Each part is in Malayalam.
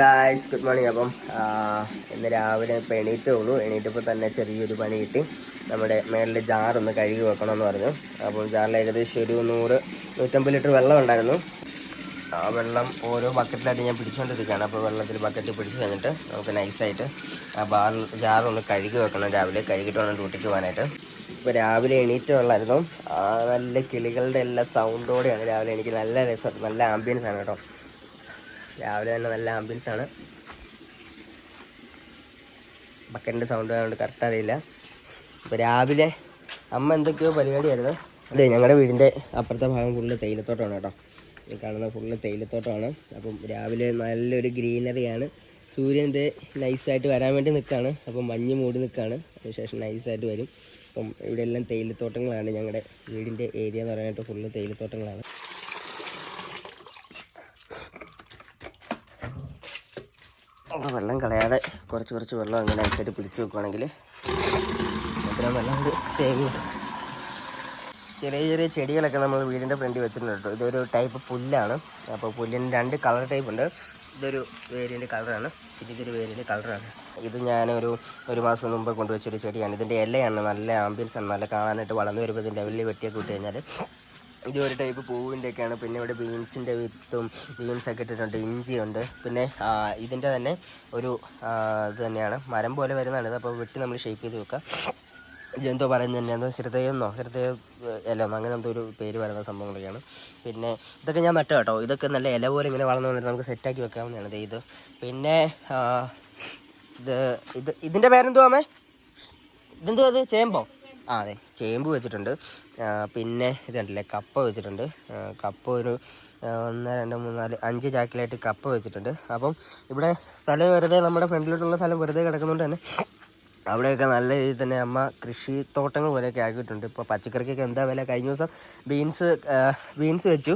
Guys good morning. അപ്പം ഇന്ന് രാവിലെ ഇപ്പോൾ എണീറ്റപ്പോൾ തന്നെ ചെറിയൊരു പണി കിട്ടി. നമ്മുടെ മേളിൽ ജാറൊന്ന് കഴുകി വെക്കണമെന്ന് പറഞ്ഞു. അപ്പോൾ ജാറിൽ ഏകദേശം ഒരു 100-150 ലിറ്റർ വെള്ളം ഉണ്ടായിരുന്നു. ആ വെള്ളം ഓരോ ബക്കറ്റിലായിട്ട് ഞാൻ പിടിച്ചുകൊണ്ടിരിക്കുകയാണ്. അപ്പോൾ വെള്ളത്തിൽ ബക്കറ്റ് പിടിച്ച് കഴിഞ്ഞിട്ട് നമുക്ക് നൈസായിട്ട് ആ ജാറൊന്ന് കഴുകി വെക്കണം. രാവിലെ കഴുകിയിട്ട് വേണം ഡ്യൂട്ടിക്ക് പോകാനായിട്ട്. ഇപ്പോൾ രാവിലെ എണീറ്റ് വെള്ളമായിരുന്നു. നല്ല കിളികളുടെ എല്ലാ സൗണ്ടോടെയാണ് രാവിലെ. എനിക്ക് നല്ല രസം, നല്ല ആംബിയൻസ് ആണ് കേട്ടോ. രാവിലെ തന്നെ നല്ല ആംബിയൻസാണ്. ബക്കറ്റിൻ്റെ സൗണ്ട് ആയതുകൊണ്ട് കറക്റ്റ് അറിയില്ല. ഇപ്പോൾ രാവിലെ അമ്മ എന്തൊക്കെയോ പരിപാടിയായിരുന്നു. അതെ, ഞങ്ങളുടെ വീടിൻ്റെ അപ്പുറത്തെ ഭാഗം ഫുള്ള് തേയിലത്തോട്ടമാണ് കേട്ടോ. ഈ കാണുന്ന ഫുള്ള് തേയിലത്തോട്ടമാണ്. അപ്പം രാവിലെ നല്ലൊരു ഗ്രീനറിയാണ്. സൂര്യൻ്റെ നൈസായിട്ട് വരാൻ വേണ്ടി നിൽക്കുകയാണ്. അപ്പം മഞ്ഞ് മൂടി നിൽക്കുകയാണ്. അതിനുശേഷം നൈസായിട്ട് വരും. അപ്പം ഇവിടെ എല്ലാം തേയിലത്തോട്ടങ്ങളാണ്. ഞങ്ങളുടെ വീടിൻ്റെ ഏരിയ എന്ന് പറയാനായിട്ട് ഫുള്ള് തേയിലത്തോട്ടങ്ങളാണ്. വെള്ളം കളയാതെ കുറച്ച് വെള്ളം അങ്ങനെ നൈസായിട്ട് പിടിച്ച് വെക്കുകയാണെങ്കിൽ അത്രയും വെള്ളം കൊണ്ട് സേവ് ചെയ്യും. ചെറിയ ചെടികളൊക്കെ നമ്മൾ വീടിൻ്റെ ഫ്രണ്ടിൽ വെച്ചിട്ടുണ്ട് കേട്ടോ. ഇതൊരു ടൈപ്പ് പുല്ലാണ്. അപ്പോൾ പുല്ലിന് 2 കളർ ടൈപ്പ് ഉണ്ട്. ഇതൊരു വേരിയൻ്റ് കളറാണ്, പിന്നെ ഇതൊരു വേരിയൻ്റ് കളറാണ്. ഇത് ഞാനൊരു മാസം മുമ്പ് കൊണ്ടുവച്ചൊരു ചെടിയാണ്. ഇതിൻ്റെ ഇലയാണ് നല്ല ആംബിയൻസാണ്, നല്ല കാണാനായിട്ട്. വളർന്നു വരുമ്പോൾ ഇതിൻ്റെ വലിയ വെട്ടിയൊക്കെ വിട്ട് കഴിഞ്ഞാൽ ഇതൊരു ടൈപ്പ് പൂവിൻ്റെയൊക്കെയാണ്. പിന്നെ ഇവിടെ ബീൻസിൻ്റെ വിത്തും ബീൻസൊക്കെ ഇട്ടിട്ടുണ്ട്. ഇഞ്ചിയുണ്ട്. പിന്നെ ഇതിൻ്റെ തന്നെ ഒരു ഇത് തന്നെയാണ്, മരം പോലെ വരുന്നതാണ്. അപ്പോൾ വെട്ടി നമ്മൾ ഷേപ്പ് ചെയ്ത് വെക്കുക. ഇതെന്തോ പറയുന്നത് തന്നെയാണ്, ഹൃദയ ഇലമോ അങ്ങനെ എന്തോ ഒരു പേര് പറയുന്ന സംഭവങ്ങളൊക്കെയാണ്. പിന്നെ ഇതൊക്കെ ഞാൻ നട്ടു കേട്ടോ. ഇതൊക്കെ നല്ല ഇല പോലെ ഇങ്ങനെ വളർന്നു വന്നിട്ട് നമുക്ക് സെറ്റാക്കി വെക്കാവുന്നതാണ് ഇത്. പിന്നെ ഇതിൻ്റെ പേരെന്തോ അമ്മേ? ഇതെന്തോ അത് ചേമ്പോ? അതെ, ചേമ്പ് വെച്ചിട്ടുണ്ട്. പിന്നെ ഇത് കണ്ടില്ലേ, കപ്പ വെച്ചിട്ടുണ്ട്. കപ്പ ഒരു 1 2 3 4 5 ചാക്കിലായിട്ട് കപ്പ വെച്ചിട്ടുണ്ട്. അപ്പം ഇവിടെ സ്ഥലം വെറുതെ, നമ്മുടെ ഫ്രണ്ടിലോട്ടുള്ള സ്ഥലം വെറുതെ കിടക്കുന്നതുകൊണ്ട് തന്നെ അവിടെയൊക്കെ നല്ല രീതിയിൽ തന്നെ അമ്മ കൃഷിത്തോട്ടങ്ങൾ പോലെയൊക്കെ ആക്കിയിട്ടുണ്ട്. ഇപ്പോൾ പച്ചക്കറിക്കൊക്കെ എന്താ വില. കഴിഞ്ഞ ദിവസം ബീൻസ് വെച്ചു.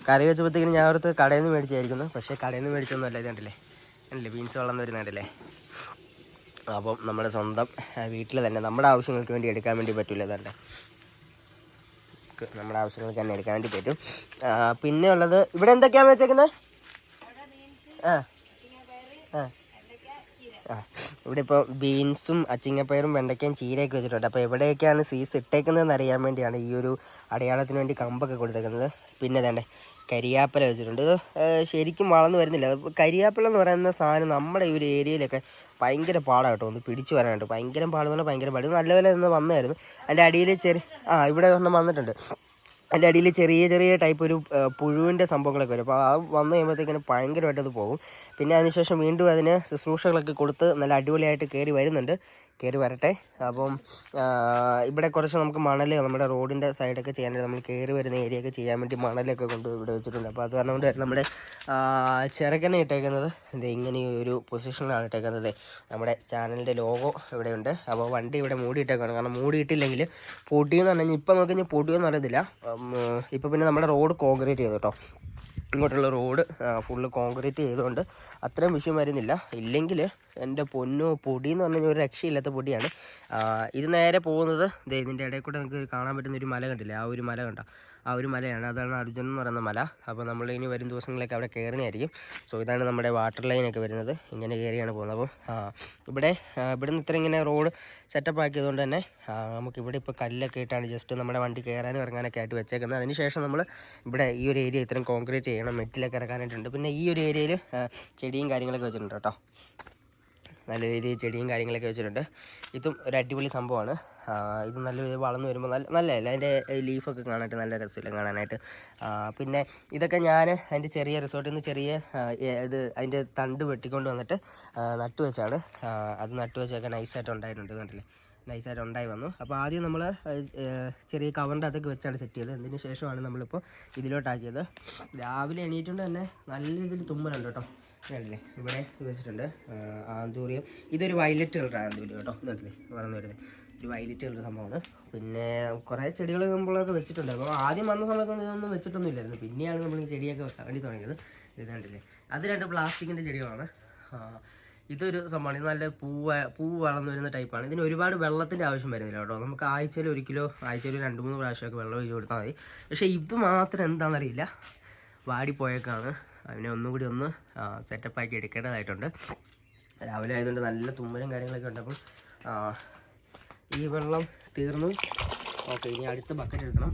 കറി വെച്ചപ്പോഴത്തേക്കിനും ഞാൻ ഓർത്ത് കടയിൽ നിന്ന് മേടിച്ചായിരിക്കുന്നു. പക്ഷേ കടയിൽ നിന്ന് മേടിച്ചൊന്നും അല്ല. ഇത് കണ്ടില്ലേ ബീൻസ് വളർന്നു വരുന്നുണ്ടല്ലേ. അപ്പം നമ്മുടെ സ്വന്തം വീട്ടിൽ തന്നെ നമ്മുടെ ആവശ്യങ്ങൾക്ക് വേണ്ടി എടുക്കാൻ വേണ്ടി പറ്റില്ല. ഇതല്ലേ, നമ്മുടെ ആവശ്യങ്ങൾക്ക് തന്നെ എടുക്കാൻ വേണ്ടി പറ്റും. പിന്നെ ഉള്ളത് ഇവിടെ എന്തൊക്കെയാണ് വെച്ചേക്കുന്നത്? ഇവിടെ ഇപ്പോൾ ബീൻസും അച്ചിങ്ങപ്പയറും വെണ്ടയ്ക്കയും ചീരയൊക്കെ വെച്ചിട്ടുണ്ട്. അപ്പോൾ എവിടെയൊക്കെയാണ് സീഡ്സ് ഇട്ടേക്കുന്നതെന്ന് അറിയാൻ വേണ്ടിയാണ് ഈ ഒരു അടയാളത്തിന് വേണ്ടി കമ്പൊക്കെ കൊടുത്തേക്കുന്നത്. പിന്നെ വേണ്ടേ, കരിയാപ്പില വെച്ചിട്ടുണ്ട്. ഇത് ശരിക്കും വളർന്നു വരുന്നില്ല. കരിയാപ്പില എന്ന് പറയുന്ന സാധനം നമ്മുടെ ഈ ഒരു ഏരിയയിലൊക്കെ ഭയങ്കര പാടാണ് കേട്ടോ. ഒന്ന് പിടിച്ചു വരാനായിട്ട് ഭയങ്കര പാടെന്ന് പറഞ്ഞാൽ ഭയങ്കര പാട്. നല്ല വില നിന്ന് വന്നായിരുന്നു. അതിൻ്റെ അടിയിൽ ഇവിടെ ഒരെണ്ണം വന്നിട്ടുണ്ട്. അതിൻ്റെ അടിയിൽ ചെറിയ ടൈപ്പ് ഒരു പുഴുവിൻ്റെ സംഭവങ്ങളൊക്കെ വരും. അപ്പോൾ അത് വന്നു കഴിയുമ്പോഴത്തേക്കിനും ഭയങ്കരമായിട്ട് അത് പോകും. പിന്നെ അതിനുശേഷം വീണ്ടും അതിന് ശുശ്രൂഷകളൊക്കെ കൊടുത്ത് നല്ല അടിപൊളിയായിട്ട് കയറി വരട്ടെ. അപ്പം ഇവിടെ കുറച്ച് നമുക്ക് മണൽ, നമ്മുടെ റോഡിൻ്റെ സൈഡൊക്കെ ചെയ്യാനായിട്ട് നമ്മൾ കയറി വരുന്ന ഏരിയയൊക്കെ ചെയ്യാൻ വേണ്ടി മണലൊക്കെ കൊണ്ട് ഇവിടെ വെച്ചിട്ടുണ്ട്. അപ്പോൾ അത് കാരണം കൊണ്ട് നമ്മുടെ ചിറകനെ ഇട്ടേക്കുന്നത് ഇങ്ങനെ ഒരു പൊസിഷനിലാണ് ഇട്ടേക്കുന്നത്. നമ്മുടെ ചാനലിൻ്റെ ലോഗോ ഇവിടെയുണ്ട്. അപ്പോൾ വണ്ടി ഇവിടെ മൂടിയിട്ടേക്കാണ്. കാരണം മൂടിയിട്ടില്ലെങ്കിൽ പൊടിയെന്ന് പറഞ്ഞു കഴിഞ്ഞാൽ ഇപ്പം നോക്കി കഴിഞ്ഞാൽ പൊടിയൊന്നും അറിയത്തില്ല. ഇപ്പോൾ പിന്നെ നമ്മുടെ റോഡ് കോൺക്രീറ്റ് ചെയ്തു കേട്ടോ. ഇങ്ങോട്ടുള്ള റോഡ് ഫുള്ള് കോൺക്രീറ്റ് ചെയ്തുകൊണ്ട് അത്രയും വിഷയം വരുന്നില്ല. ഇല്ലെങ്കിൽ എൻ്റെ പൊന്നോ, പൊടി എന്ന് പറഞ്ഞു കഴിഞ്ഞാൽ ഒരു രക്ഷയില്ലാത്ത പൊടിയാണ്. ഇത് നേരെ പോകുന്നത് ഇതിൻ്റെ ഇടയിൽ കൂടെ നമുക്ക് കാണാൻ പറ്റുന്ന ഒരു മല കണ്ടില്ലേ, ആ ഒരു മല കണ്ടോ, ആ ഒരു മലയാണ്. അതാണ് അർജുൻ എന്ന് പറയുന്ന മല. അപ്പോൾ നമ്മൾ ഇനി വരും ദിവസങ്ങളിലൊക്കെ അവിടെ കയറുന്നതായിരിക്കും. സോ ഇതാണ് നമ്മുടെ വാട്ടർ ലൈനൊക്കെ വരുന്നത്. ഇങ്ങനെ കയറിയാണ് പോകുന്നത്. അപ്പോൾ ഇവിടെ നിന്ന് ഇത്ര ഇങ്ങനെ റോഡ് സെറ്റപ്പ് ആക്കിയതുകൊണ്ട് തന്നെ നമുക്കിവിടെ ഇപ്പോൾ കല്ലൊക്കെ ഇട്ടാണ് ജസ്റ്റ് നമ്മുടെ വണ്ടി കയറാനും ഇറങ്ങാനൊക്കെ ആയിട്ട് വെച്ചേക്കുന്നത്. അതിനുശേഷം നമ്മൾ ഇവിടെ ഈ ഒരു ഏരിയ ഇത്രയും കോൺക്രീറ്റ് ചെയ്യണം, മെറ്റിലൊക്കെ ഇറക്കാനായിട്ടുണ്ട്. പിന്നെ ഈ ഒരു ഏരിയയിൽ ചെടിയും കാര്യങ്ങളൊക്കെ വെച്ചിട്ടുണ്ട് കേട്ടോ. നല്ല രീതിയിൽ ചെടിയും കാര്യങ്ങളൊക്കെ വെച്ചിട്ടുണ്ട്. ഇതും ഒരു അടിപൊളി സംഭവമാണ്. ഇത് നല്ല രീതിയിൽ വളർന്നു വരുമ്പോൾ നല്ലതല്ല, അതിൻ്റെ ലീഫൊക്കെ കാണാനായിട്ട് നല്ല രസമില്ല കാണാനായിട്ട്. പിന്നെ ഇതൊക്കെ ഞാൻ അതിൻ്റെ ചെറിയ റിസോർട്ടിൽ നിന്ന് അതിൻ്റെ തണ്ട് വെട്ടിക്കൊണ്ട് വന്നിട്ട് നട്ടുവെച്ചാണ്. അത് നട്ടുവെച്ചൊക്കെ നൈസായിട്ട് ഉണ്ടായിട്ടുണ്ട്. കണ്ടില്ലേ, നൈസായിട്ട് ഉണ്ടായി വന്നു. അപ്പോൾ ആദ്യം നമ്മൾ ചെറിയ കവറിൻ്റെ അതൊക്കെ വെച്ചാണ് സെറ്റ് ചെയ്തത്. അതിന് ശേഷമാണ് നമ്മളിപ്പോൾ ഇതിലോട്ടാക്കിയത്. രാവിലെ എണീറ്റുകൊണ്ട് തന്നെ നല്ല രീതിയിൽ തുമ്മലുണ്ട് കേട്ടോ. കണ്ടില്ലേ, ഇവിടെ വെച്ചിട്ടുണ്ട് ആന്തൂറിയം. ഇതൊരു വയലറ്റ് കളർ ആന്തൂരിയം കേട്ടോ. ഇതല്ലേ വളർന്നു വരുന്നത് ഒരു വയലറ്റ് കളർ സംഭവമാണ്. പിന്നെ കുറേ ചെടികൾ നമ്മളൊക്കെ വെച്ചിട്ടുണ്ട്. അപ്പോൾ ആദ്യം വന്ന സമയത്തൊന്നും ഇതൊന്നും വെച്ചിട്ടൊന്നും ഇല്ലായിരുന്നു. പിന്നെയാണ് നമ്മൾ ഈ ചെടിയൊക്കെ വെക്കാൻ വേണ്ടി തുടങ്ങിയത്. ഇത് കണ്ടില്ലേ, അത് 2 പ്ലാസ്റ്റിക്കിൻ്റെ ചെടികളാണ്. ഇതൊരു സംഭവമാണ്. ഇത് നല്ല പൂവ് വളർന്നു വരുന്ന ടൈപ്പാണ്. ഇതിന് ഒരുപാട് വെള്ളത്തിൻ്റെ ആവശ്യം വരുന്നില്ല കേട്ടോ. നമുക്ക് ആഴ്ചയിൽ 2-3 പ്രാവശ്യമൊക്കെ വെള്ളം ഒഴിച്ച് കൊടുത്താൽ മതി. പക്ഷേ ഇത് മാത്രം എന്താണെന്നറിയില്ല, വാടിപ്പോയേക്കാണ്. അതിനെ ഒന്നും കൂടി ഒന്ന് സെറ്റപ്പാക്കി എടുക്കേണ്ടതായിട്ടുണ്ട്. രാവിലെ ആയതുകൊണ്ട് നല്ല തുമ്മലും കാര്യങ്ങളൊക്കെ ഉണ്ട്. അപ്പം ഈ വെള്ളം തീർന്നു. ഓക്കെ, ഇനി അടുത്ത ബക്കറ്റ് എടുക്കണം.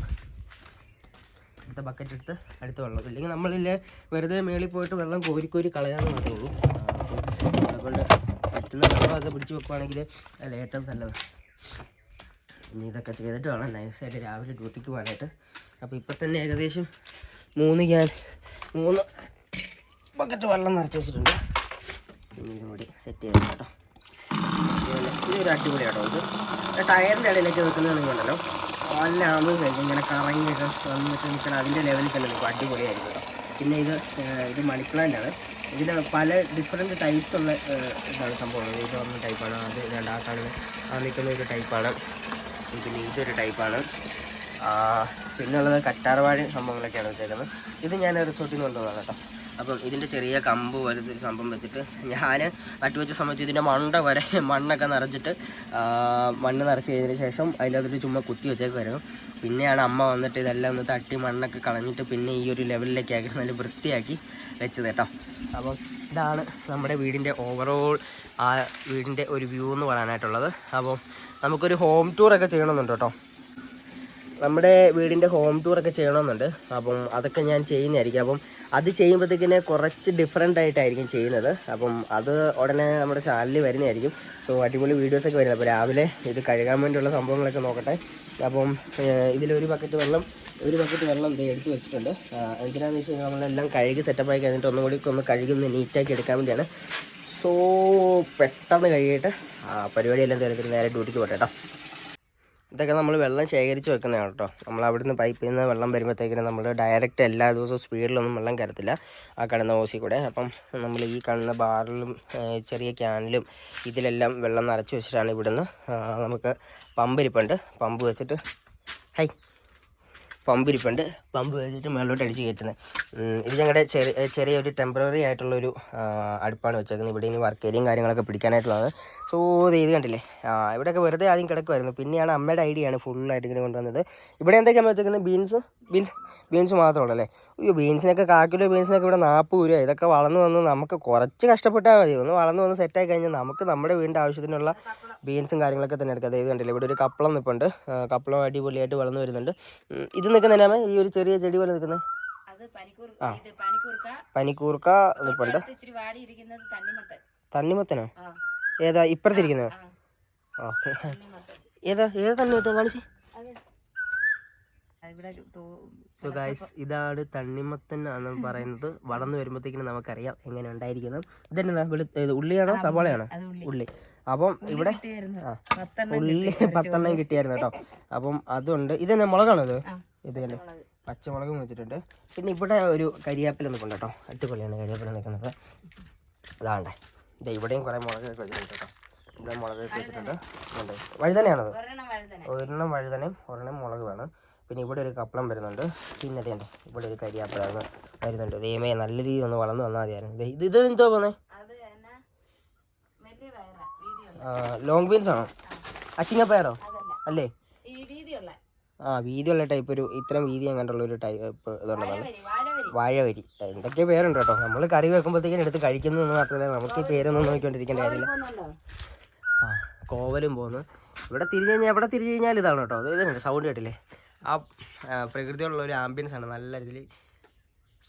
അടുത്ത ബക്കറ്റ് എടുത്ത് അടുത്ത വെള്ളം, ഇല്ലെങ്കിൽ നമ്മളില്ലേ വെറുതെ മേളിൽ പോയിട്ട് വെള്ളം കോരി കളയാമെന്ന് മാത്രമേ ഉള്ളൂ. അതുകൊണ്ട് പറ്റുന്ന വെള്ളമൊക്കെ പിടിച്ച് വെക്കുവാണെങ്കിൽ അല്ല ഏറ്റവും നല്ലത്. ഇനി ഇതൊക്കെ ചെയ്തിട്ട് വേണം നൈസായിട്ട് രാവിലെ ഡ്യൂട്ടിക്ക് പോകാനായിട്ട്. അപ്പോൾ ഇപ്പം തന്നെ ഏകദേശം 3 ബക്കറ്റ് വെള്ളം നിറച്ച് വെച്ചിട്ടുണ്ട്. ഇനി ഇതും കൂടി സെറ്റ് ചെയ്ത് കേട്ടോ. ഇതൊരു അടിപൊളി കേട്ടോ. ഇത് ടയറിൻ്റെ ഇടയിലേക്ക് വെക്കുന്നതാണെങ്കിൽ ഉണ്ടല്ലോ നല്ല ആകുമ്പോൾ ഇങ്ങനെ കറങ്ങിയൊക്കെ വന്നിട്ട് നിൽക്കണം, അതിൻ്റെ ലെവലിൽ തന്നെ നിൽക്കും. അടിപൊളിയായിരിക്കും കേട്ടോ. പിന്നെ ഇത് മണി പ്ലാന്റാണ്. ഇതിന് പല ഡിഫറെൻറ്റ് ടൈപ്സ് ഉള്ള ഇതാണ് സംഭവം. ഇത് ഒന്ന് ടൈപ്പാണ്, അത് രണ്ടാക്കാണ് നിൽക്കുന്ന ഒരു ടൈപ്പാണ്. പിന്നെ ഇതൊരു ടൈപ്പാണ്. പിന്നുള്ളത് കറ്റാർവാഴ സംഭവങ്ങളൊക്കെയാണ് വെച്ചേക്കുന്നത്. ഇത് ഞാൻ റിസോർട്ടിൽ നിന്ന് കൊണ്ടുപോകുന്നതാണ് കേട്ടോ. അപ്പം ഇതിൻ്റെ ചെറിയ കമ്പ് വരുന്ന സംഭവം വെച്ചിട്ട് ഞാൻ നട്ടുവെച്ച സമയത്ത് ഇതിൻ്റെ മണ്ണൊക്കെ നിറച്ചിട്ട് മണ്ണ് നിറച്ച് കഴിഞ്ഞതിന് ശേഷം അതിൻ്റെ അകത്തോട്ട് ചുമ്മാ കുത്തി വെച്ചേക്കുമായിരുന്നു. പിന്നെയാണ് അമ്മ വന്നിട്ട് ഇതെല്ലാം ഒന്ന് തട്ടി മണ്ണൊക്കെ കളഞ്ഞിട്ട് പിന്നെ ഈ ഒരു ലെവലിലേക്ക് ആക്കി നല്ല വൃത്തിയാക്കി വെച്ചത് കേട്ടോ. അപ്പം ഇതാണ് നമ്മുടെ വീടിൻ്റെ ഓവറോൾ ആ വീടിൻ്റെ ഒരു വ്യൂ എന്ന് പറയാനായിട്ടുള്ളത്. അപ്പം നമുക്കൊരു ഹോം ടൂറൊക്കെ ചെയ്യണമെന്നുണ്ട് കേട്ടോ. നമ്മുടെ വീടിൻ്റെ ഹോം ടൂറൊക്കെ ചെയ്യണമെന്നുണ്ട്. അപ്പം അതൊക്കെ ഞാൻ ചെയ്യുന്നതായിരിക്കും. അപ്പം അത് ചെയ്യുമ്പോഴത്തേക്കിനെ കുറച്ച് ഡിഫറെൻ്റ് ആയിട്ടായിരിക്കും ചെയ്യുന്നത്. അപ്പം അത് ഉടനെ നമ്മുടെ ചാനലിൽ വരുന്നതായിരിക്കും. സോ അടിപൊളി വീഡിയോസൊക്കെ വരുന്നത്. അപ്പോൾ രാവിലെ ഇത് കഴുകാൻ വേണ്ടിയുള്ള സംഭവങ്ങളൊക്കെ നോക്കട്ടെ. അപ്പം ഇതിലൊരു ബക്കറ്റ് വെള്ളം എടുത്ത് വെച്ചിട്ടുണ്ട്. എന്തിനാണെന്ന് വെച്ച് കഴിഞ്ഞാൽ നമ്മളെല്ലാം കഴുകി സെറ്റപ്പായി കഴിഞ്ഞിട്ട് ഒന്നും കൂടി ഒന്ന് കഴുകുന്ന നീറ്റാക്കി എടുക്കാൻ വേണ്ടിയാണ്. സോ പെട്ടെന്ന് കഴുകിയിട്ട് പരിപാടിയെല്ലാം തീർത്തിട്ട് നേരെ ഡ്യൂട്ടിക്ക് പോട്ടെ കേട്ടോ. ഇതൊക്കെ നമ്മൾ വെള്ളം ശേഖരിച്ച് വെക്കുന്നതാണ് കേട്ടോ. നമ്മൾ അവിടുന്ന് പൈപ്പിൽ നിന്ന് വെള്ളം വരുമ്പോഴത്തേക്കിനും നമ്മൾ ഡയറക്റ്റ് എല്ലാ ദിവസവും സ്പീഡിലൊന്നും വെള്ളം കയറത്തില്ല ആ കിടന്ന ഓസി കൂടെ. അപ്പം നമ്മൾ ഈ കാണുന്ന ബാറിലും ചെറിയ ക്യാനിലും ഇതിലെല്ലാം വെള്ളം നിറച്ച് വെച്ചിട്ടാണ് ഇവിടുന്ന് നമുക്ക് പമ്പ് വെച്ചിട്ട് പമ്പ് വെച്ചിട്ട് മേലോട്ട് അടിച്ച് കയറ്റുന്നത്. ഇത് ഞങ്ങളുടെ ചെറിയൊരു ടെമ്പററി ആയിട്ടുള്ളൊരു അടുപ്പാണ് വെച്ചേക്കുന്നത്. ഇവിടെ ഇനി വർക്ക് ഏരിയയും കാര്യങ്ങളൊക്കെ പിടിക്കാനായിട്ടുള്ളതാണ്. സോ ഇത് കണ്ടില്ലേ, ഇവിടെയൊക്കെ വെറുതെ ആദ്യം കിടക്കുമായിരുന്നു. പിന്നെയാണ് അമ്മയുടെ ഐഡിയയാണ് ഫുള്ളായിട്ട് ഇങ്ങനെ കൊണ്ടുവന്നത്. ഇവിടെ എന്തൊക്കെയാണ് വെച്ചേക്കുന്നത്? ബീൻസ് മാത്രമേ അല്ലേ? അയ്യോ, ബീൻസിനൊക്കെ 1/4 കിലോ ബീൻസിനൊക്കെ ഇവിടെ 40 രൂപ. ഇതൊക്കെ വളർന്നു വന്ന് നമുക്ക് കുറച്ച് കഷ്ടപ്പെട്ടാൽ മതി. ഒന്ന് വളർന്നു വന്ന് സെറ്റായി കഴിഞ്ഞാൽ നമുക്ക് നമ്മുടെ വീടിൻ്റെ ആവശ്യത്തിനുള്ള ബീൻസും കാര്യങ്ങളൊക്കെ തന്നെ എടുക്കാം. ഇത് കണ്ടില്ലേ, ഇവിടെ ഒരു കപ്പളം നിൽപ്പുണ്ട്. കപ്പളം അടിപൊളിയായിട്ട് വളർന്നു വരുന്നുണ്ട്. ഇത് നിൽക്കുന്നതിനാമേ ഈ ഒരു ചെറിയ ചെടി പോലെ നിൽക്കുന്നത് പനിക്കൂർക്ക നിൽപ്പുണ്ട്. തണ്ണിമത്തനോ? ഏതാ ഇപ്പുറത്തിരിക്കുന്നത്? ഓക്കെ, ഏതാ തണ്ണിമത്തൻ കാണിച്ചേ. സോ ഗൈസ്, ഇതാണ് തണ്ണിമത്തൻ എന്ന് പറയുന്നത്. വളർന്നു വരുമ്പോഴത്തേക്കിനും നമുക്കറിയാം എങ്ങനെ ഉണ്ടായിരിക്കുന്നത്. ഇതെന്നാ ഉള്ളിയാണോ സവാളയാണോ? ഉള്ളി. അപ്പം ഇവിടെ ഉള്ളി 10 കിട്ടിയായിരുന്നു കേട്ടോ. അപ്പം അതുണ്ട്. ഇതെന്നാ മുളകാണോ? ഇത് തന്നെ പച്ചമുളകും വെച്ചിട്ടുണ്ട്. പിന്നെ ഇവിടെ ഒരു കരിയാപ്പില നിൽക്കുന്നുണ്ട് കേട്ടോ. അടിപൊളിയാണ് കരിയാപ്പില നിൽക്കുന്നത്. അതാണ്ടേ ഇവിടെയും കുറേ മുളകൊക്കെ വെച്ചിട്ടുണ്ട് കേട്ടോ. ഇവിടെ മുളകൊക്കെ വെച്ചിട്ടുണ്ട്. വഴുതനയാണത്. ഒരെണ്ണം വഴുതനയും ഒരെണ്ണം മുളകുമാണ്. പിന്നെ ഇവിടെ ഒരു കപ്പളം വരുന്നുണ്ട്. പിന്നെ അതേണ്ട ഇവിടെ ഒരു കരിയാപ്പില വരുന്നുണ്ട്. ദൈവമേ, നല്ല രീതിയിൽ ഒന്ന് വളർന്നു വന്നാൽ മതിയായിരുന്നു. ഇത് എന്തോ പോന്നേ? ലോങ് ബീൻസ് ആണോ? അച്ചിങ്ങപ്പയറോ? അല്ലേ? വീതിയുള്ള ടൈപ്പ്, ഒരു ഇത്രയും വീതി കണ്ടുള്ള ഒരു ടൈപ്പ് ഇതുള്ളതാണ് വാഴവരി. എന്തൊക്കെ പേരുണ്ട് കേട്ടോ. നമ്മൾ കറി വെക്കുമ്പോഴത്തേക്കും എടുത്ത് കഴിക്കുന്നതെന്ന് മാത്രമല്ല, നമുക്ക് ഈ പേരൊന്നും നോക്കിക്കൊണ്ടിരിക്കേണ്ട കാര്യമില്ല. കോവലും പോകുന്നു. ഇവിടെ തിരിഞ്ഞു കഴിഞ്ഞാൽ ഇതാണ് കേട്ടോ. ഇത് സൗണ്ട് കേട്ടില്ലേ? ആ പ്രകൃതിയുള്ള ഒരു ആംബിയൻസ് ആണ്. നല്ല രീതിയിൽ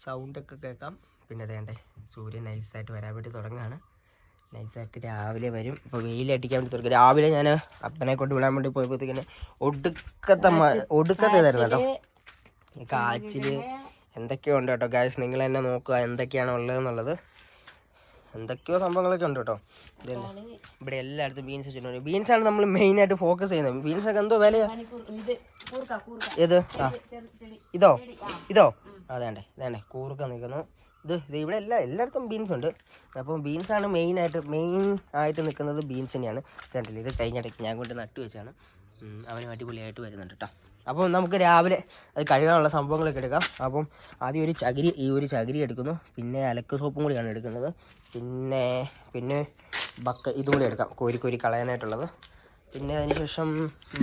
സൗണ്ടൊക്കെ കേൾക്കാം. പിന്നെ അതേണ്ടേ സൂര്യൻ നൈസായിട്ട് വരാൻ വേണ്ടി തുടങ്ങുകയാണ്. നൈസായിട്ട് രാവിലെ വരും. ഇപ്പോൾ വെയിലടിക്കാൻ വേണ്ടി തുടങ്ങും. രാവിലെ ഞാൻ അപ്പനെ കൊണ്ട് വിടാൻ വേണ്ടി പോയപ്പോഴത്തേക്കിന് ഒടുക്കത്തെ തരുന്നു കേട്ടോ. കാച്ചിൽ എന്തൊക്കെയോ ഉണ്ട് കേട്ടോ. ഗൈസ്, നിങ്ങൾ തന്നെ നോക്കുക എന്തൊക്കെയാണ് ഉള്ളതെന്നുള്ളത്. എന്തൊക്കെയോ സംഭവങ്ങളൊക്കെ ഉണ്ട് കേട്ടോ. ഇതല്ലേ ഇവിടെ എല്ലായിടത്തും ബീൻസ് വെച്ചിട്ടുണ്ട്. ബീൻസാണ് നമ്മൾ മെയിനായിട്ട് ഫോക്കസ് ചെയ്യുന്നത്. ബീൻസൊക്കെ എന്തോ വിലയാണ്? ഏത്? ഇതോ അതേണ്ടേ കൂർക്ക നിൽക്കുന്നു. ഇത് ഇവിടെ എല്ലായിടത്തും ബീൻസ് ഉണ്ട്. അപ്പം ബീൻസാണ് മെയിൻ ആയിട്ട് നിൽക്കുന്നത്. ബീൻസ് തന്നെയാണ്. കണ്ടില്ലേ, ഇത് കഴിഞ്ഞിടയ്ക്ക് ഞാൻ കൊണ്ട് നട്ടു വെച്ചാണ്. അവനും അടിപൊളിയായിട്ട് വരുന്നുണ്ട് കേട്ടോ. അപ്പം നമുക്ക് രാവിലെ അത് കഴുകാനുള്ള സംഭവങ്ങളൊക്കെ എടുക്കാം. അപ്പം ആദ്യം ഈ ഒരു ചകിരി എടുക്കുന്നു. പിന്നെ അലക്ക് സോപ്പും കൂടിയാണ് എടുക്കുന്നത്. പിന്നെ ഇതും കൂടി എടുക്കാം, കോരി കളയാനായിട്ടുള്ളത്. പിന്നെ അതിനുശേഷം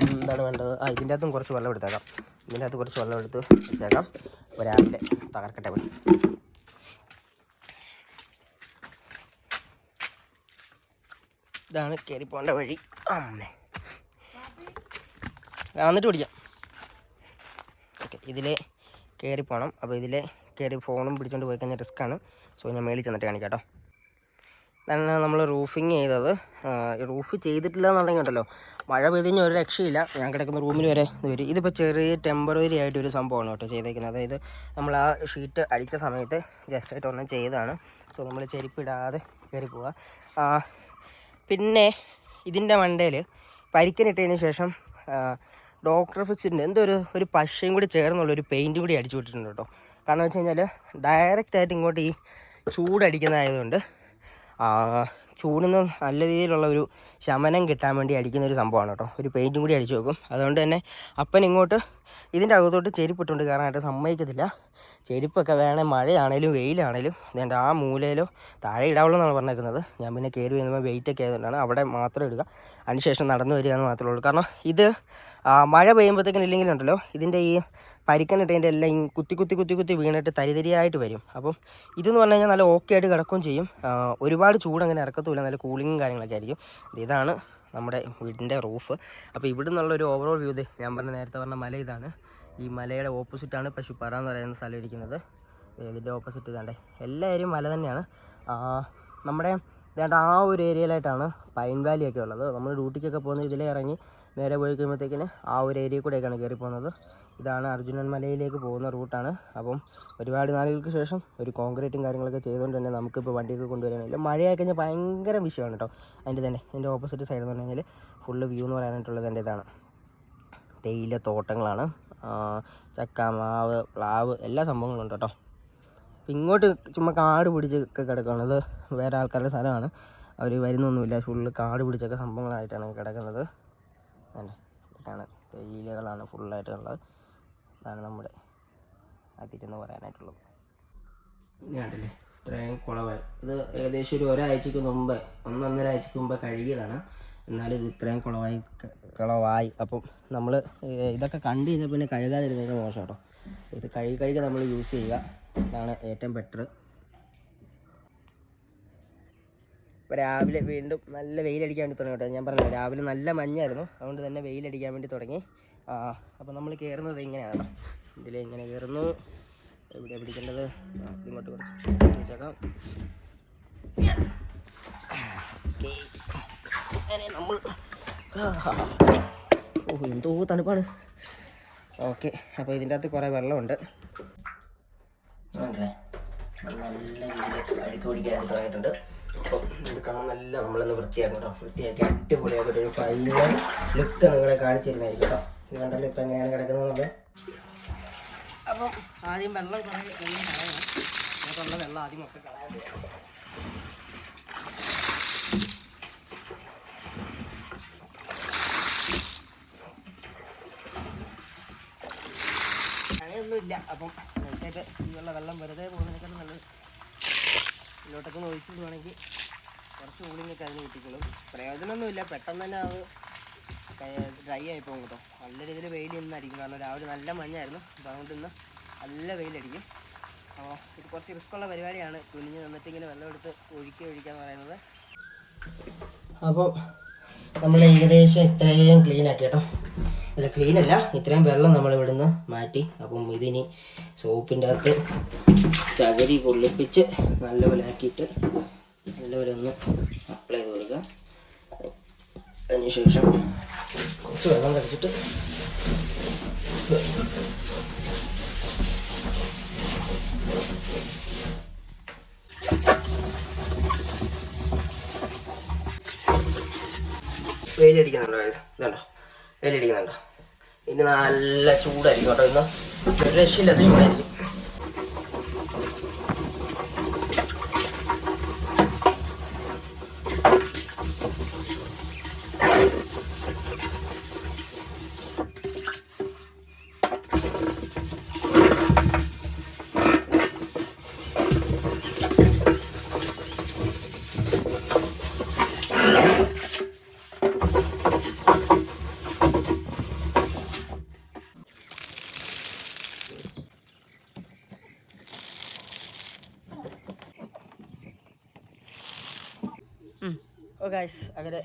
എന്താണ് വേണ്ടത്? ഇതിൻ്റെ അകത്തും കുറച്ച് വെള്ളം എടുത്തേക്കാം. ഇതിൻ്റെ അകത്ത് കുറച്ച് വെള്ളം എടുത്ത് വെച്ചേക്കാം. രാവിലെ തകർക്കട്ടെ. ഇതാണ് കയറി പോകേണ്ട വഴി. അമ്മേ വന്നിട്ട് പിടിക്കാം. ഓക്കെ, ഇതിൽ കയറി പോകണം. അപ്പോൾ ഇതിൽ കയറി ഫോണും പിടിച്ചുകൊണ്ട് പോയി കഴിഞ്ഞാൽ റിസ്ക്കാണ്. സോ ഞാൻ മേളിൽ ചെന്നിട്ട് കാണിക്കാം കേട്ടോ. ഇതാണ് നമ്മൾ റൂഫിങ് ചെയ്തത്. റൂഫ് ചെയ്തിട്ടില്ല എന്നുണ്ടെങ്കിൽ ഉണ്ടല്ലോ, മഴ പെയ്ത് കഴിഞ്ഞാൽ ഒരു രക്ഷയില്ല. ഞാൻ കിടക്കുന്ന റൂമിൽ വരെ ഇത് വരും. ഇതിപ്പോൾ ചെറിയ ടെമ്പററി ആയിട്ടൊരു സംഭവമാണ് കേട്ടോ ചെയ്തേക്കുന്നത്. അതായത് നമ്മൾ ആ ഷീറ്റ് അടിച്ച സമയത്ത് ജസ്റ്റ് ആയിട്ട് ഒന്നും ചെയ്തതാണ്. സോ നമ്മൾ ചെരുപ്പിടാതെ കയറി പോവുക. പിന്നെ ഇതിൻ്റെ മണ്ടയിൽ പരിക്കനിട്ടതിന് ശേഷം ഡോക്ടർ ഫിക്സിൻ്റെ എന്തോ ഒരു പശയും കൂടി ചേർന്നുള്ളൊരു പെയിൻറ്റും കൂടി അടിച്ചു വിട്ടിട്ടുണ്ട് കേട്ടോ. കാരണം വെച്ച് കഴിഞ്ഞാൽ ഡയറക്റ്റായിട്ട് ഇങ്ങോട്ട് ഈ ചൂടടിക്കുന്നതായതുകൊണ്ട് ചൂടിന്ന് നല്ല രീതിയിലുള്ള ഒരു ശമനം കിട്ടാൻ വേണ്ടി അടിക്കുന്ന ഒരു സംഭവമാണ് കേട്ടോ. ഒരു പെയിൻറ്റും കൂടി അടിച്ചു വെക്കും. അതുകൊണ്ട് തന്നെ അപ്പൻ ഇങ്ങോട്ട് ഇതിൻ്റെ അകത്തോട്ട് ചെരുപ്പിട്ടുകൊണ്ട് കയറാനായിട്ട് സമ്മതിക്കത്തില്ല. ചെരുപ്പൊക്കെ വേണേൽ മഴയാണേലും വെയിലാണേലും ഇതേണ്ട ആ മൂലയിലോ താഴെ ഇടാവുള്ളൂ എന്നാണ് പറഞ്ഞേക്കുന്നത്. ഞാൻ പിന്നെ കയറി വരുമ്പോൾ വെയിറ്റൊക്കെ ആയതുകൊണ്ടാണ് അവിടെ മാത്രം ഇടുക. അതിനുശേഷം നടന്നു വരിക എന്ന് മാത്രമേ ഉള്ളൂ. കാരണം ഇത് മഴ പെയ്യുമ്പോഴത്തേക്കും ഇല്ലെങ്കിലുണ്ടല്ലോ ഇതിൻ്റെ ഈ പരിക്കനിട്ടതിൻ്റെ എല്ലാം കുത്തി കുത്തി കുത്തി കുത്തി വീണിട്ട് തരിതരിയായിട്ട് വരും. അപ്പം ഇതെന്ന് പറഞ്ഞു കഴിഞ്ഞാൽ നല്ല ഓക്കെ ആയിട്ട് കിടക്കുകയും ചെയ്യും. ഒരുപാട് ചൂടങ്ങനെ ഇറക്കത്തുമില്ല. നല്ല കൂളിങ്ങും കാര്യങ്ങളൊക്കെ ആയിരിക്കും. ഇതാണ് നമ്മുടെ വീടിൻ്റെ റൂഫ്. അപ്പോൾ ഇവിടെ നിന്നുള്ളൊരു ഓവറോൾ വ്യൂ ഞാൻ നേരത്തെ പറഞ്ഞ മല ഇതാണ്. ഈ മലയുടെ ഓപ്പോസിറ്റാണ് പശുപ്പാറ എന്ന് പറയുന്ന സ്ഥലം ഇരിക്കുന്നത്. ഇതിൻ്റെ ഓപ്പോസിറ്റ് ഇതാണ്ടേ എല്ലാവരും മല തന്നെയാണ്. നമ്മുടെ ഇതാണ്ട് ആ ഒരു ഏരിയയിലായിട്ടാണ് പൈൻ വാലിയൊക്കെ ഉള്ളത്. നമ്മൾ ഡ്യൂട്ടിക്കൊക്കെ പോകുന്നത് ഇതിലേ ഇറങ്ങി നേരെ പോയി കഴിയുമ്പോഴത്തേക്കിന് ആ ഒരു ഏരിയ കൂടെയൊക്കെയാണ് കയറി പോകുന്നത്. ഇതാണ് അർജുനൻ മലയിലേക്ക് പോകുന്ന റൂട്ടാണ്. അപ്പം ഒരുപാട് നാളുകൾക്ക് ശേഷം ഒരു കോൺക്രീറ്റും കാര്യങ്ങളൊക്കെ ചെയ്തുകൊണ്ട് തന്നെ നമുക്കിപ്പോൾ വണ്ടിയൊക്കെ കൊണ്ടുവരാനില്ല. മഴയായി കഴിഞ്ഞാൽ ഭയങ്കര വിഷയമാണ് കേട്ടോ. അതിൻ്റെ ഓപ്പോസിറ്റ് സൈഡ് എന്ന് പറഞ്ഞു കഴിഞ്ഞാൽ ഫുള്ള് വ്യൂ എന്ന് പറയാനായിട്ടുള്ളത് എൻ്റെ ഇതാണ്. തേയില തോട്ടങ്ങളാണ്. ചക്ക, മാവ്, പ്ലാവ് എല്ലാ സംഭവങ്ങളും ഉണ്ട് കേട്ടോ. അപ്പം ഇങ്ങോട്ട് ചുമ്മാ കാട് പിടിച്ചൊക്കെ കിടക്കുകയാണ്. ഇത് വേറെ ആൾക്കാരുടെ സ്ഥലമാണ്. അവർ വരുന്നൊന്നുമില്ല. ഫുള്ള് കാട് പിടിച്ചൊക്കെ സംഭവങ്ങളായിട്ടാണ് കിടക്കുന്നത്. അല്ലേ, ഇതാണ് തേയിലകളാണ് ഫുള്ളായിട്ട് ഉള്ളത്. ഇതാണ് നമ്മുടെ അതിരെന്ന് പറയാനായിട്ടുള്ളത്. ഇതാണ്ടല്ലേ ഇത്രയും കുളവായി. ഇത് ഏകദേശം ഒരു ഒരാഴ്ചക്ക് മുമ്പ് 1-1.5 ആഴ്ചക്ക് മുമ്പ് കഴുകിയതാണ്. എന്നാലും ഇത് ഇത്രയും കുളവായി. അപ്പം നമ്മൾ ഇതൊക്കെ കണ്ടു കഴിഞ്ഞാൽ പിന്നെ കഴുകാതിരുന്നത് മോശം കേട്ടോ. ഇത് കഴുകി നമ്മൾ യൂസ് ചെയ്യുക. ഇതാണ് ഏറ്റവും ബെറ്റർ. ഇപ്പോൾ രാവിലെ വീണ്ടും നല്ല വെയിലടിക്കാൻ വേണ്ടി തുടങ്ങി കേട്ടോ. ഞാൻ പറഞ്ഞില്ല രാവിലെ നല്ല മഞ്ഞായിരുന്നു. അതുകൊണ്ട് തന്നെ വെയിലടിക്കാൻ വേണ്ടി തുടങ്ങി. അപ്പോൾ നമ്മൾ കയറുന്നത് ഇങ്ങനെയാണ്. ഇങ്ങനെ കയറുന്നു. എവിടെയാണ് പിടിക്കേണ്ടത്? ഇങ്ങോട്ട് കുറച്ച് വെച്ചേക്കാം. അങ്ങനെ നമ്മൾ എന്തോ തണുപ്പാണ്. ഓക്കെ, അപ്പോൾ ഇതിൻ്റെ അകത്ത് കുറേ വെള്ളമുണ്ട്. നല്ല രീതിയിൽ അഴുക്ക് പിടിക്കാനായിട്ട് തുടങ്ങിയിട്ടുണ്ട്. അപ്പോൾ ഇത് കാണാനല്ല നമ്മളൊന്ന് വൃത്തിയാക്കും കേട്ടോ. വൃത്തിയാക്കി അടിപൊളിയാക്കിയിട്ട് ഒരു ഫൈനൽ ലുക്ക് നിങ്ങളെ കാണിച്ചു തരുന്നതായിരിക്കും കേട്ടോ. ഇത് കണ്ടല്ലോ ഇപ്പം എങ്ങനെയാണ് കിടക്കുന്നത്. അപ്പം ആദ്യം വെള്ളം കളയണം. അതിനകത്തുള്ള വെള്ളം ആദ്യം ഒക്കെ കളയാൻ ചെയ്യാം. അങ്ങനെയൊന്നുമില്ല. അപ്പം അതിലേക്ക് ഈ വെള്ളം വെറുതെ പോകുന്നതിനേക്കാൾ നല്ലത് ഇതിലോട്ടൊക്കെ ഒന്ന് ഒഴിച്ചിട്ട് വേണമെങ്കിൽ കുറച്ച് കൂളിങ്ങൊക്കെ അതിന് കിട്ടിക്കോളും. പ്രയോജനമൊന്നുമില്ല. പെട്ടെന്ന് തന്നെ അത് ഡ്രൈ ആയി പോകും കേട്ടോ. നല്ല രീതിയിൽ വെയിൽ ഇന്നായിരിക്കും. കാരണം രാവിലെ നല്ല മഞ്ഞായിരുന്നു. അപ്പോൾ അതുകൊണ്ട് ഇന്ന് നല്ല വെയിലടിക്കും. അപ്പോൾ ഇത് കുറച്ച് റിസ്ക്കുള്ള പരിപാടിയാണ്. കുനിഞ്ഞ് നിന്നിട്ട് ഇങ്ങനെ വെള്ളം എടുത്ത് ഒഴിക്കുക എന്ന് പറയുന്നത്. അപ്പോൾ നമ്മൾ ഏകദേശം ഇത്രയും ക്ലീനാക്കി കേട്ടോ. അല്ല, ക്ലീനല്ല, ഇത്രയും വെള്ളം നമ്മൾ ഇവിടുന്ന് മാറ്റി. അപ്പം ഇതിനി സോപ്പിൻ്റെ അകത്ത് ചകിരി പൊള്ളിപ്പിച്ച് നല്ലപോലെ ആക്കിയിട്ട് നല്ലപോലെ ഒന്ന് അപ്ലൈ ചെയ്ത് കൊടുക്കുക. അതിനുശേഷം കുറച്ച് വെള്ളം കടിച്ചിട്ട് വെയിലടിക്കുന്നുണ്ടോ? ഇതുണ്ടോ വെയിലടിക്കുന്നുണ്ടോ? ഇനി നല്ല ചൂടായിരിക്കും കേട്ടോ. ഇന്ന് ഒരു രക്ഷയില്ലാത്ത ചൂടായിരിക്കും. ഓക്കെ, ഗായ്സ് അങ്ങനെ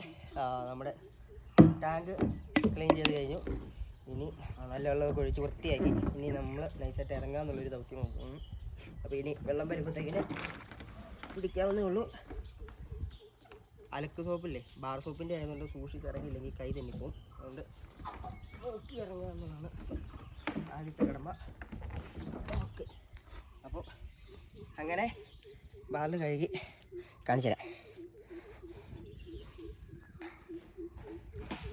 നമ്മുടെ ടാങ്ക് ക്ലീൻ ചെയ്ത് കഴിഞ്ഞു. ഇനി നല്ല വെള്ളമൊക്കെ ഒഴിച്ച് വൃത്തിയാക്കി ഇനി നമ്മൾ നൈസായിട്ട് ഇറങ്ങാമെന്നുള്ളൊരു ദൗത്യം നോക്കുന്നു. അപ്പോൾ ഇനി വെള്ളം വരുമ്പോഴത്തേക്കിന് പിടിക്കാവുന്നേ ഉള്ളൂ. അലക്ക് സോപ്പില്ലേ, ബാർ സോപ്പിൻ്റെ ആയതുകൊണ്ട് സൂക്ഷിച്ച് ഇറങ്ങിയില്ലെങ്കിൽ കൈ തന്നിപ്പോവും. അതുകൊണ്ട് നോക്കി ഇറങ്ങുക എന്നുള്ളതാണ് ആദ്യത്തെ കടമ. ഓക്കെ, അപ്പോൾ അങ്ങനെ ബാറിൽ കഴുകി കാണിച്ചു തരാം.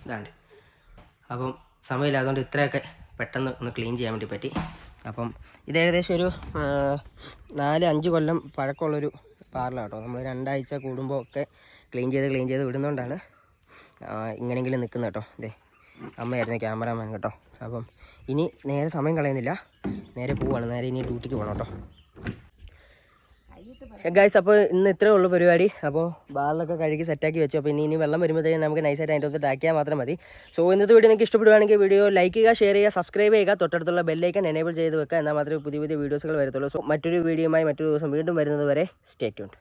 ഇതാണ്ട്. അപ്പം സമയമില്ലാത്തതുകൊണ്ട് ഇത്രയൊക്കെ പെട്ടെന്ന് ഒന്ന് ക്ലീൻ ചെയ്യാൻ വേണ്ടി പറ്റി. അപ്പം ഇത് ഏകദേശം ഒരു 4-5 കൊല്ലം പഴക്കമുള്ളൊരു പാർലാണ് കേട്ടോ. നമ്മൾ 2 ആഴ്ച കൂടുമ്പോൾ ഒക്കെ ക്ലീൻ ചെയ്ത് വിടുന്നതുകൊണ്ടാണ് ഇങ്ങനെയെങ്കിലും നിൽക്കുന്നത് കേട്ടോ. ഇതേ അമ്മയായിരുന്നു ക്യാമറാമാൻ കേട്ടോ. അപ്പം ഇനി നേരെ സമയം കളയുന്നില്ല, നേരെ പോവാണ്. നേരെ ഇനി ഡ്യൂട്ടിക്ക് പോകണം കേട്ടോ. ഗൈസ്, അപ്പോൾ ഇന്ന് ഇത്രേ ഉള്ളൂ പരിപാടി. അപ്പോൾ ബാറിലൊക്കെ കഴുകി സെറ്റാക്കി വെച്ചു. അപ്പോൾ ഇനി വെള്ളം വരുമ്പോഴത്തേക്കും നമുക്ക് നൈസായിട്ട് അതിൻ്റെ അകത്ത് ടാക്കിയാൽ മാത്രം മതി. സോ ഇന്നത്തെ വീഡിയോ നിങ്ങൾക്ക് ഇഷ്ടപ്പെടുവാണെങ്കിൽ വീഡിയോ ലൈക്ക് ചെയ്യുക, ഷെയർ ചെയ്യുക, സബ്സ്ക്രൈബ് ചെയ്യുക, തൊട്ടടുത്തുള്ള ബെല്ലൈക്കൻ എനേബിൾ ചെയ്ത് വെക്കുക. എന്നാൽ മാത്രമേ പുതിയ വീഡിയോസുകൾ വരത്തുള്ളൂ. സോ മറ്റൊരു വീഡിയോയുമായി മറ്റൊരു ദിവസം വീണ്ടും വരുന്നത് വരെ സ്റ്റേ ട്യൂൺഡ്.